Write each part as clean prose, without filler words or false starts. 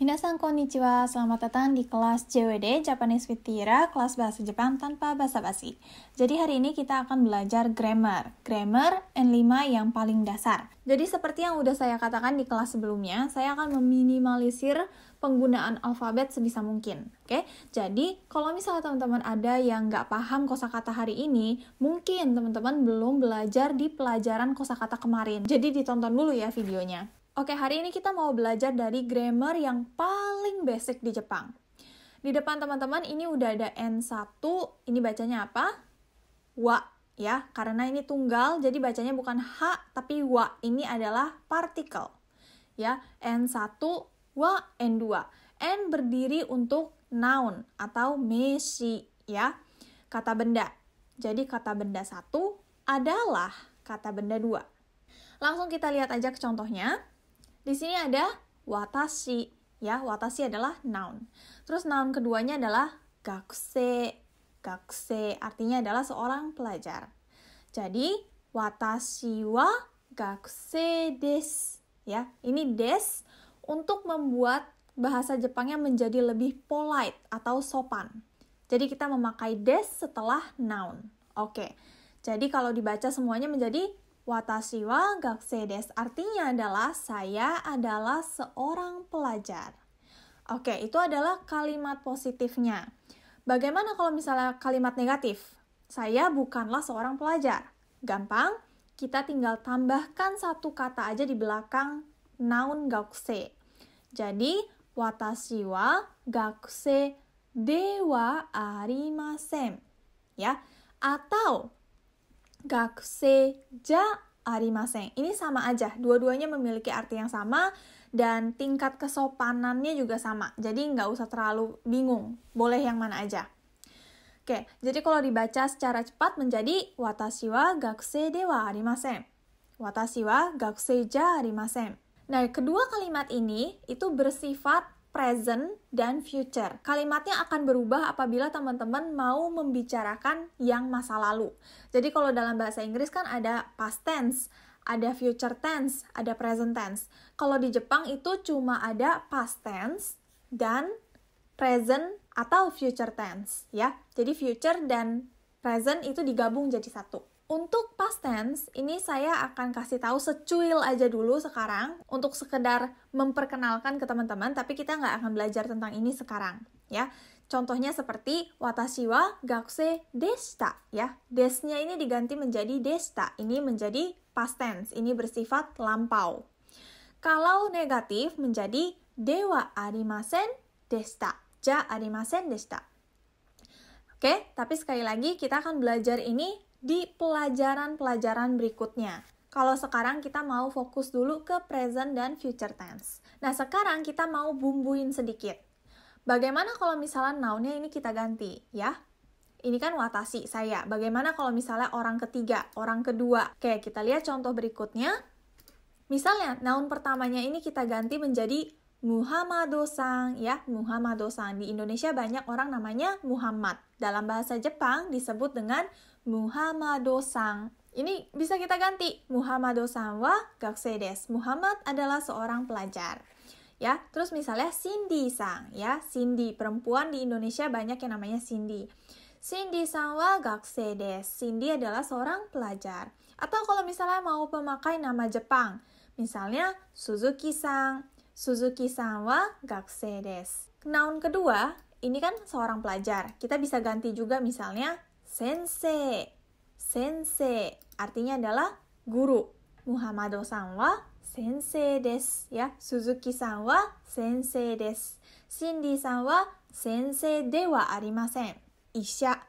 Minasan konnichiwa, selamat datang di kelas JWD Japanese with Tira, kelas bahasa Jepang tanpa basa-basi. Jadi hari ini kita akan belajar grammar N5 yang paling dasar. Jadi seperti yang udah saya katakan di kelas sebelumnya, saya akan meminimalisir penggunaan alfabet sebisa mungkin. Oke? Jadi kalau misalnya teman-teman ada yang nggak paham kosakata hari ini, mungkin teman-teman belum belajar di pelajaran kosakata kemarin. Jadi ditonton dulu ya videonya. Oke, hari ini kita mau belajar dari grammar yang paling basic di Jepang. Di depan teman-teman ini udah ada N1, ini bacanya apa? Wa, ya, karena ini tunggal, jadi bacanya bukan H, tapi wa. Ini adalah partikel. Ya, N1, wa, N2. N berdiri untuk noun atau meshi, ya, kata benda. Jadi kata benda 1 adalah kata benda 2. Langsung kita lihat aja ke contohnya. Di sini ada watashi, ya, watashi adalah noun. Terus noun keduanya adalah gakusei. Gakusei artinya adalah seorang pelajar. Jadi, watashi wa gakusei desu, ya. Ini des untuk membuat bahasa Jepangnya menjadi lebih polite atau sopan. Jadi kita memakai des setelah noun. Oke. Jadi kalau dibaca semuanya menjadi watashi wa gakusei desu, artinya adalah saya adalah seorang pelajar. Oke, itu adalah kalimat positifnya. Bagaimana kalau misalnya kalimat negatif? Saya bukanlah seorang pelajar. Gampang, kita tinggal tambahkan satu kata aja di belakang noun gakusei. Jadi, watashi wa gakusei de wa arimasen. Ya, atau gakusei ja arimasen. Ini sama aja, dua-duanya memiliki arti yang sama dan tingkat kesopanannya juga sama. Jadi nggak usah terlalu bingung, boleh yang mana aja. Oke, jadi kalau dibaca secara cepat menjadi watashi wa gakusei de wa arimasen. Watashi wa gakusei ja arimasen. Nah, kedua kalimat ini itu bersifat present dan future. Kalimatnya akan berubah apabila teman-teman mau membicarakan yang masa lalu. Jadi kalau dalam bahasa Inggris kan ada past tense, ada future tense, ada present tense. Kalau di Jepang itu cuma ada past tense dan present atau future tense, ya. Jadi future dan present itu digabung jadi satu. Untuk past tense, ini saya akan kasih tahu secuil aja dulu sekarang untuk sekedar memperkenalkan ke teman-teman, tapi kita nggak akan belajar tentang ini sekarang, ya. Contohnya seperti watashi wa gakusei deshita, ya. Desnya ini diganti menjadi deshita, ini menjadi past tense, ini bersifat lampau. Kalau negatif menjadi de wa arimasen deshita, ja arimasen deshita. Oke, tapi sekali lagi kita akan belajar ini di pelajaran-pelajaran berikutnya. Kalau sekarang kita mau fokus dulu ke present dan future tense. Nah, sekarang kita mau bumbuin sedikit. Bagaimana kalau misalnya noun-nya ini kita ganti, ya? Ini kan watashi, saya. Bagaimana kalau misalnya orang ketiga, orang kedua? Oke, kita lihat contoh berikutnya. Misalnya, noun pertamanya ini kita ganti menjadi Muhammado-san, ya, Muhammado-san. Di Indonesia banyak orang namanya Muhammad. Dalam bahasa Jepang disebut dengan Muhammado-san. Ini bisa kita ganti. Muhammado-san wa gakusei desu. Muhammad adalah seorang pelajar. Ya, terus misalnya Cindy-san, ya. Cindy, perempuan di Indonesia banyak yang namanya Cindy. Cindy-san wa gakusei desu. Cindy adalah seorang pelajar. Atau kalau misalnya mau pemakai nama Jepang, misalnya Suzuki-san. Suzuki-san wa gakusei desu. Noun kedua, ini kan seorang pelajar. Kita bisa ganti juga misalnya sensei. Sensei artinya adalah guru. Muhammado-san wa sensei desu, ya. Suzuki-san wa sensei desu. Cindy-san wa sensei de wa arimasen. Isha.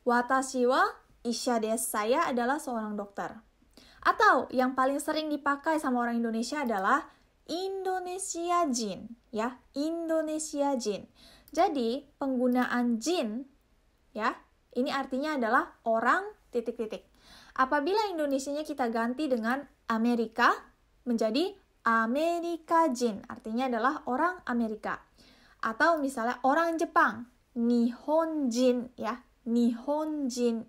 Watashi wa isha desu. Saya adalah seorang dokter. Atau yang paling sering dipakai sama orang Indonesia adalah Indonesia jin, ya. Indonesia jin. Jadi, penggunaan jin, ya, ini artinya adalah orang titik-titik. Apabila Indonesianya kita ganti dengan Amerika, menjadi Amerika jin, artinya adalah orang Amerika. Atau misalnya orang Jepang, Nihonjin, ya, Nihonjin.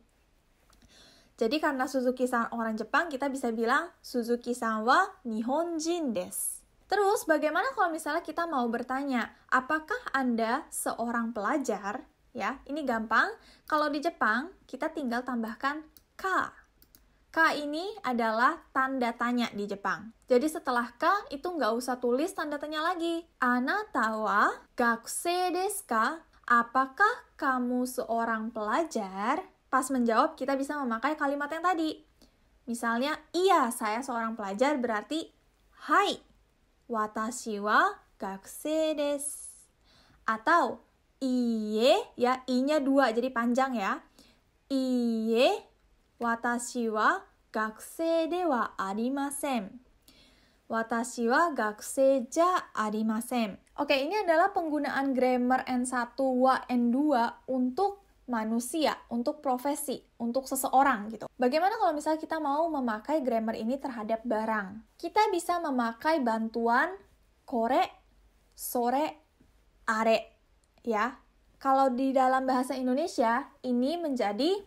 Jadi karena Suzuki-san orang Jepang, kita bisa bilang Suzuki-san wa Nihonjin desu. Terus bagaimana kalau misalnya kita mau bertanya, apakah Anda seorang pelajar? Ya, ini gampang. Kalau di Jepang, kita tinggal tambahkan ka. Ka ini adalah tanda tanya di Jepang. Jadi setelah ka, itu nggak usah tulis tanda tanya lagi. Anata wa gakusei desu ka? Apakah kamu seorang pelajar? Pas menjawab, kita bisa memakai kalimat yang tadi. Misalnya, iya, saya seorang pelajar, berarti hai. Watashi wa gakusei desu. Atau iie, ya, i-nya 2 jadi panjang ya. Iie, watashi wa gakusei de wa arimasen. Watashi wa gakusei ja arimasen. Oke, ini adalah penggunaan grammar N1 wa N2 untuk manusia, untuk profesi, untuk seseorang gitu. Bagaimana kalau misalnya kita mau memakai grammar ini terhadap barang? Kita bisa memakai bantuan kore, sore, are, ya. Kalau di dalam bahasa Indonesia, ini menjadi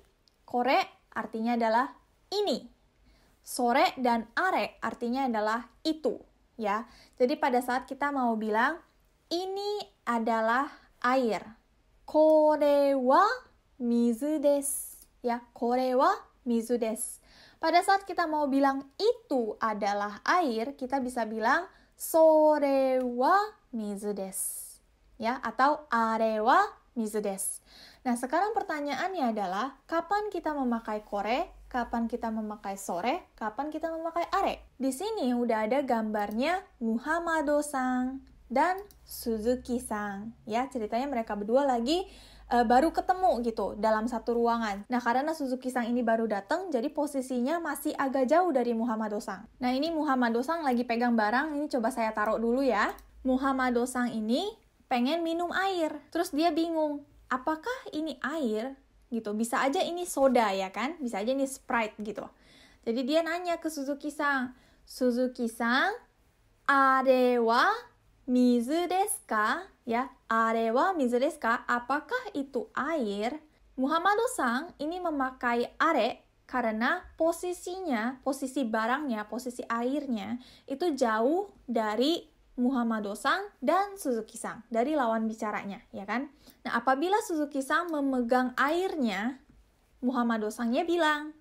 kore artinya adalah ini. Sore dan are artinya adalah itu, ya. Jadi pada saat kita mau bilang ini adalah air. Kore wa mizu desu. Ya, kore wa mizu desu. Pada saat kita mau bilang itu adalah air, kita bisa bilang sore wa mizu desu. Ya, atau are wa mizu desu. Nah, sekarang pertanyaannya adalah kapan kita memakai kore, kapan kita memakai sore, kapan kita memakai are. Di sini udah ada gambarnya Muhammado-san dan Suzuki-san. Ya, ceritanya mereka berdua lagi baru ketemu gitu dalam satu ruangan. Nah, karena Suzuki-san ini baru datang, jadi posisinya masih agak jauh dari Muhammado-san. Nah, ini Muhammado-san lagi pegang barang, ini coba saya taruh dulu ya. Muhammado-san ini pengen minum air. Terus dia bingung, apakah ini air? Gitu. Bisa aja ini soda ya kan? Bisa aja ini Sprite gitu. Jadi dia nanya ke Suzuki-san, Suzuki-san, are wa mizu desu ka? Ya, are wa mizu desu ka? Apakah itu air? Muhammado-san ini memakai are karena posisinya, posisi barangnya, posisi airnya itu jauh dari Muhammado-san dan Suzuki-san, dari lawan bicaranya, ya kan? Nah, apabila Suzuki-san memegang airnya, Muhammado-sannya bilang,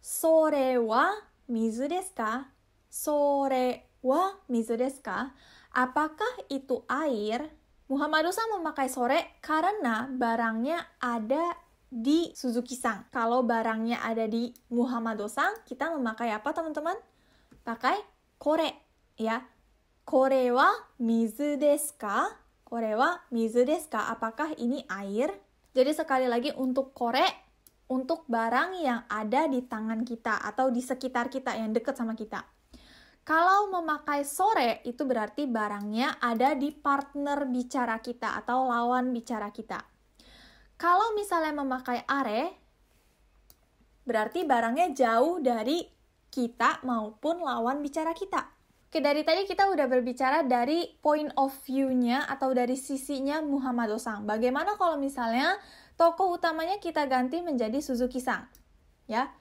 sore wa mizu desu ka? Sore wa mizu desu ka? Apakah itu air? Muhammado-san memakai sore karena barangnya ada di Suzuki-san. Kalau barangnya ada di Muhammado-san, kita memakai apa teman-teman? Pakai kore, ya. Kore wa mizu desu ka? Kore wa mizu desu ka? Apakah ini air? Jadi sekali lagi untuk kore, untuk barang yang ada di tangan kita atau di sekitar kita yang dekat sama kita. Kalau memakai sore, itu berarti barangnya ada di partner bicara kita atau lawan bicara kita. Kalau misalnya memakai are, berarti barangnya jauh dari kita maupun lawan bicara kita. Oke, dari tadi kita udah berbicara dari point of view-nya atau dari sisinya Muhammado-san. Bagaimana kalau misalnya tokoh utamanya kita ganti menjadi Suzuki-san? Ya,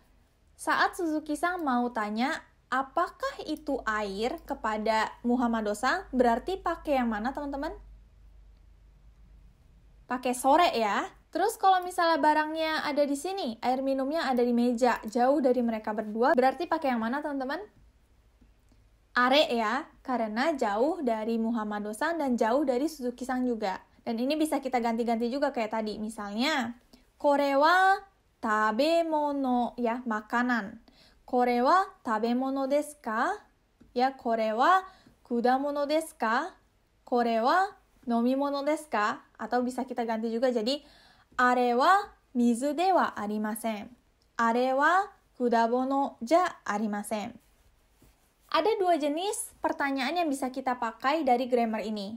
saat Suzuki-san mau tanya, apakah itu air kepada Muhammado-san? Berarti pakai yang mana, teman-teman? Pakai sore ya. Terus kalau misalnya barangnya ada di sini, air minumnya ada di meja, jauh dari mereka berdua, berarti pakai yang mana, teman-teman? Are ya, karena jauh dari Muhammado-san dan jauh dari Suzuki-san juga. Dan ini bisa kita ganti-ganti juga kayak tadi. Misalnya, kore wa tabemono, ya, makanan. Kore wa tabemono desu ka? Ya, kore wa kudamono desu ka? Kore wa nomimono desu ka? Atau bisa kita ganti juga jadi are wa mizu de wa arimasen. Are wa kudamono ja arimasen. Ada 2 jenis pertanyaan yang bisa kita pakai dari grammar ini.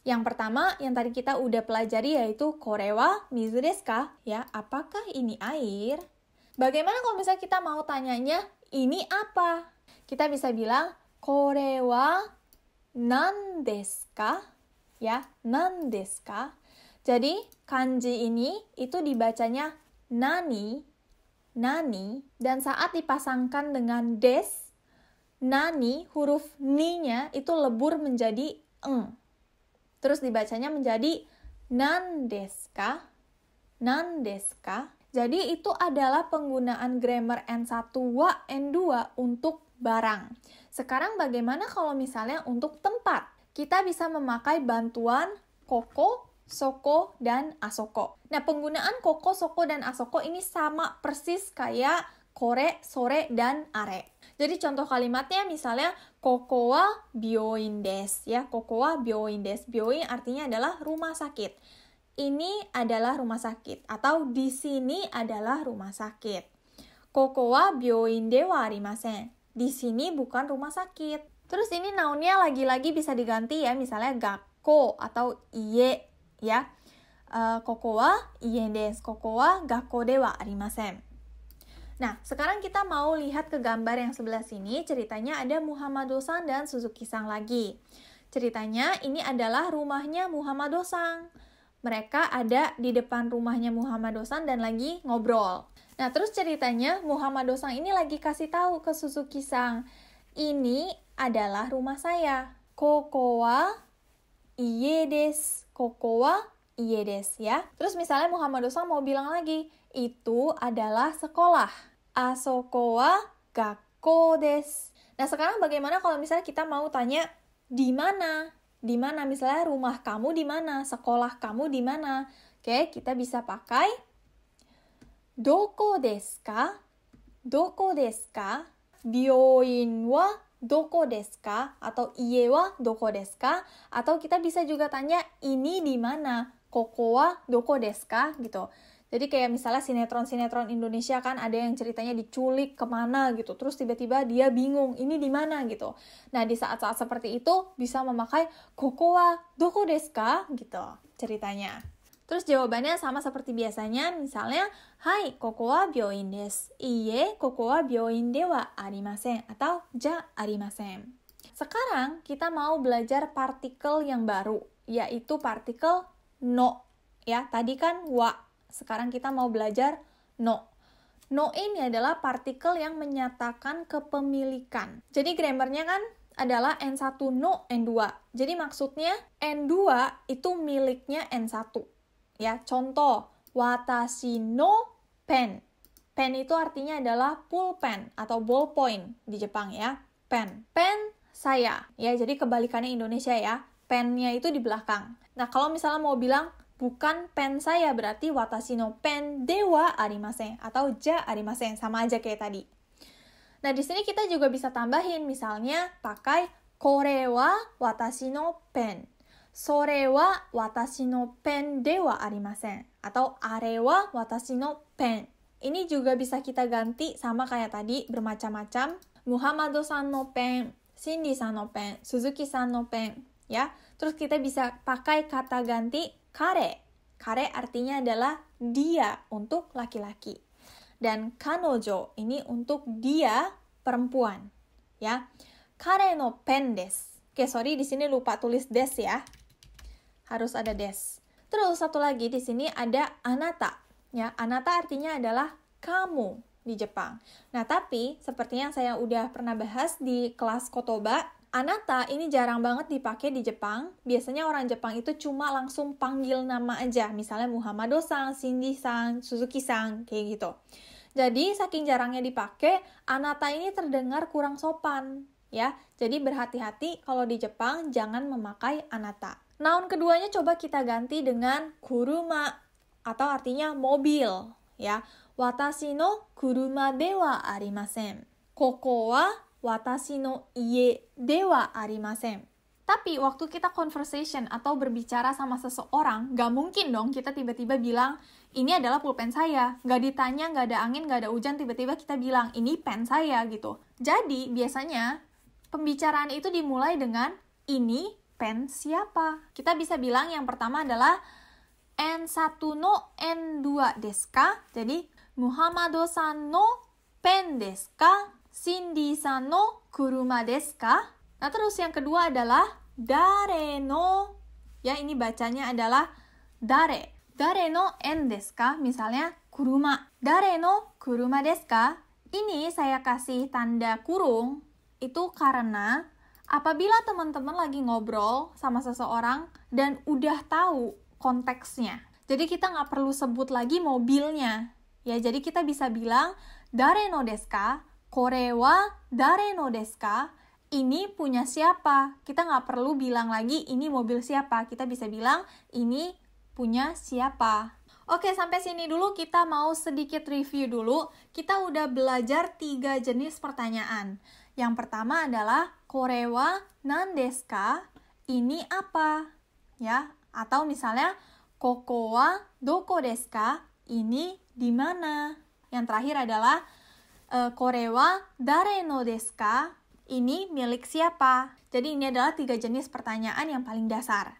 Yang pertama, yang tadi kita udah pelajari yaitu kore wa mizu desu ka? Ya, apakah ini air? Bagaimana kalau misalnya kita mau tanyanya, ini apa? Kita bisa bilang, kore wa nan desu ka? Ya, nan desu ka? Jadi, kanji ini itu dibacanya nani, nani, dan saat dipasangkan dengan des, Nani, huruf ni-nya itu lebur menjadi eng. Terus dibacanya menjadi nan desu ka? Nan desu ka? Jadi itu adalah penggunaan grammar N1 wa N2 untuk barang. Sekarang bagaimana kalau misalnya untuk tempat? Kita bisa memakai bantuan koko, soko, dan asoko. Nah, penggunaan koko, soko, dan asoko ini sama persis kayak kore, sore, dan are. Jadi contoh kalimatnya misalnya koko wa byoin desu, ya. Koko wa byoin desu. Byoin artinya adalah rumah sakit. Ini adalah rumah sakit atau di sini adalah rumah sakit. Koko wa byoin de wa arimasen. Di sini bukan rumah sakit. Terus ini noun-nya lagi-lagi bisa diganti ya, misalnya gakko atau ie ya. Koko wa ie desu. Koko wa gakko de wa arimasen. Nah, sekarang kita mau lihat ke gambar yang sebelah sini. Ceritanya ada Muhammado-san dan Suzuki-san lagi. Ceritanya ini adalah rumahnya Muhammado-san. Mereka ada di depan rumahnya Muhammado-san dan lagi ngobrol. Nah, terus ceritanya Muhammado-san ini lagi kasih tahu ke Suzuki-san, ini adalah rumah saya. Koko wa ie desu. Koko wa ie desu, ya. Terus misalnya Muhammado-san mau bilang lagi, itu adalah sekolah. Asoko wa gakko desu. Nah, sekarang bagaimana kalau misalnya kita mau tanya di mana? Di mana? Misalnya rumah kamu di mana? Sekolah kamu di mana? Oke, kita bisa pakai doko desu ka? Doko desu ka? Byoin wa doko desu ka? Atau ie wa doko desu ka? Atau kita bisa juga tanya ini di mana? Koko wa doko desu ka? Gitu. Jadi kayak misalnya sinetron-sinetron Indonesia kan ada yang ceritanya diculik kemana gitu. Terus tiba-tiba dia bingung, ini di mana gitu. Nah, di saat-saat seperti itu bisa memakai koko wa doko desu ka? Gitu ceritanya. Terus jawabannya sama seperti biasanya, misalnya, hai, koko wa byoin desu. Iie, koko wa byoin de wa arimasen. Atau, ja arimasen. Sekarang kita mau belajar partikel yang baru, yaitu partikel no. Ya, tadi kan wa. Sekarang kita mau belajar no. No ini adalah partikel yang menyatakan kepemilikan. Jadi grammarnya kan adalah N1 no, N2. Jadi maksudnya N2 itu miliknya N1. Ya, contoh, watashi no pen. Pen itu artinya adalah pulpen atau ballpoint di Jepang ya. Pen. Pen saya. Ya, jadi kebalikannya Indonesia ya. Pennya itu di belakang. Nah, kalau misalnya mau bilang bukan pen saya, berarti watashi no pen de wa arimasen atau ja arimasen, sama aja kayak tadi. Nah, di sini kita juga bisa tambahin, misalnya pakai kore wa watashi no pen, sore wa watashi no pen de wa arimasen, atau are wa watashi no pen. Ini juga bisa kita ganti sama kayak tadi, bermacam-macam. Muhammado-san no pen, Cindy-san no pen, Suzuki-san no pen, ya. Terus kita bisa pakai kata ganti kare. Kare artinya adalah dia untuk laki-laki. Dan kanojo ini untuk dia perempuan, ya. Kare no pen desu. Oke, sorry di sini lupa tulis des ya. Harus ada des. Terus satu lagi di sini ada anata. Ya, anata artinya adalah kamu di Jepang. Nah, tapi seperti yang saya udah pernah bahas di kelas kotoba, anata ini jarang banget dipakai di Jepang. Biasanya orang Jepang itu cuma langsung panggil nama aja. Misalnya Muhammado-san, Cindy-san, Suzuki-san, kayak gitu. Jadi saking jarangnya dipakai, anata ini terdengar kurang sopan, ya. Jadi berhati-hati kalau di Jepang jangan memakai anata. Noun keduanya coba kita ganti dengan kuruma atau artinya mobil, ya. Watashi no kuruma de wa arimasen. Koko wa watashi no ie de wa arimasen. Tapi waktu kita conversation atau berbicara sama seseorang, gak mungkin dong kita tiba-tiba bilang, ini adalah pulpen saya. Gak ditanya, gak ada angin, gak ada hujan, tiba-tiba kita bilang, ini pen saya gitu. Jadi biasanya pembicaraan itu dimulai dengan, ini pen siapa? Kita bisa bilang yang pertama adalah, N1 no N2 desu ka? Jadi, Muhammado-san no pen desu ka? Cindy-san no kuruma desu ka? Nah, terus yang kedua adalah dare no, ya ini bacanya adalah dare. Dare no en desu ka? Misalnya kuruma. Dare no kuruma desu ka? Ini saya kasih tanda kurung Itu karena apabila teman-teman lagi ngobrol sama seseorang dan udah tahu konteksnya, jadi kita nggak perlu sebut lagi mobilnya. Ya, jadi kita bisa bilang, dare no desu ka? Kore wa dare no desu ka? Ini punya siapa? Kita nggak perlu bilang lagi ini mobil siapa. Kita bisa bilang ini punya siapa. Oke, sampai sini dulu kita mau sedikit review dulu. Kita udah belajar 3 jenis pertanyaan. Yang pertama adalah kore wa nan desu ka? Ini apa? Ya, atau misalnya koko wa doko desu ka? Ini di mana? Yang terakhir adalah kore wa dare no desu ka? Ini milik siapa? Jadi ini adalah 3 jenis pertanyaan yang paling dasar.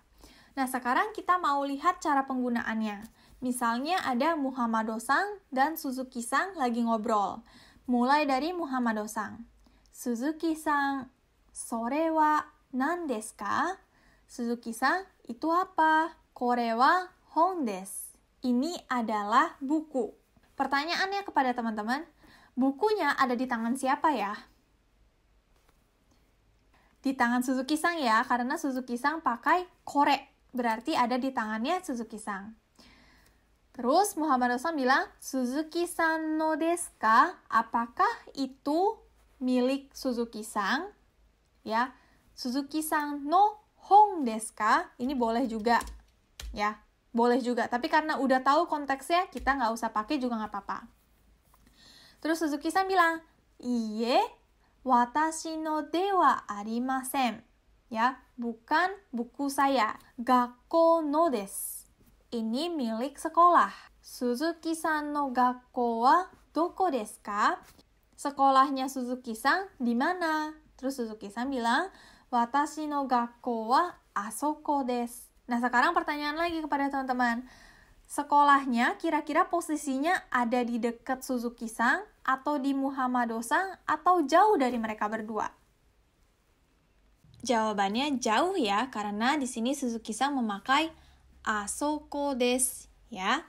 Nah, sekarang kita mau lihat cara penggunaannya. Misalnya ada Muhammado-san dan Suzuki-san lagi ngobrol. Mulai dari Muhammado-san. Suzuki-san, sore wa nan desu ka? Suzuki-san, itu apa? Kore wa hon desu. Ini adalah buku. Pertanyaannya kepada teman-teman, bukunya ada di tangan siapa ya? Di tangan Suzuki-san ya, karena Suzuki-san pakai kore. Berarti ada di tangannya Suzuki-san. Terus Muhammado-san bilang, Suzuki-san no desu ka? Apakah itu milik Suzuki-san? Ya, Suzuki-san no hon desu ka? Ini boleh juga. Ya, boleh juga. Tapi karena udah tahu konteksnya, kita nggak usah pakai juga nggak apa-apa. Terus Suzuki-san bilang, iie, watashi no de wa arimasen. Ya, bukan buku saya. Gakko no desu. Ini milik sekolah. Suzuki-san no gakko wa doko desu ka? Sekolahnya Suzuki-san di mana? Terus Suzuki-san bilang, watashi no gakko wa asoko desu. Nah, sekarang pertanyaan lagi kepada teman-teman. Sekolahnya kira-kira posisinya ada di dekat Suzuki-san atau di Muhammado-san atau jauh dari mereka berdua? Jawabannya jauh ya, karena di sini Suzuki-san memakai asoko desu ya.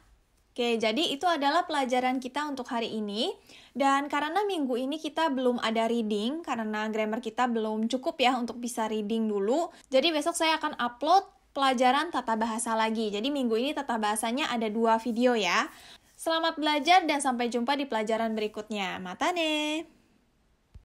Oke, jadi itu adalah pelajaran kita untuk hari ini. Dan karena minggu ini kita belum ada reading, karena grammar kita belum cukup ya untuk bisa reading dulu. Jadi besok saya akan upload pelajaran tata bahasa lagi. Jadi minggu ini tata bahasanya ada 2 video ya. Selamat belajar dan sampai jumpa di pelajaran berikutnya. Mata ne!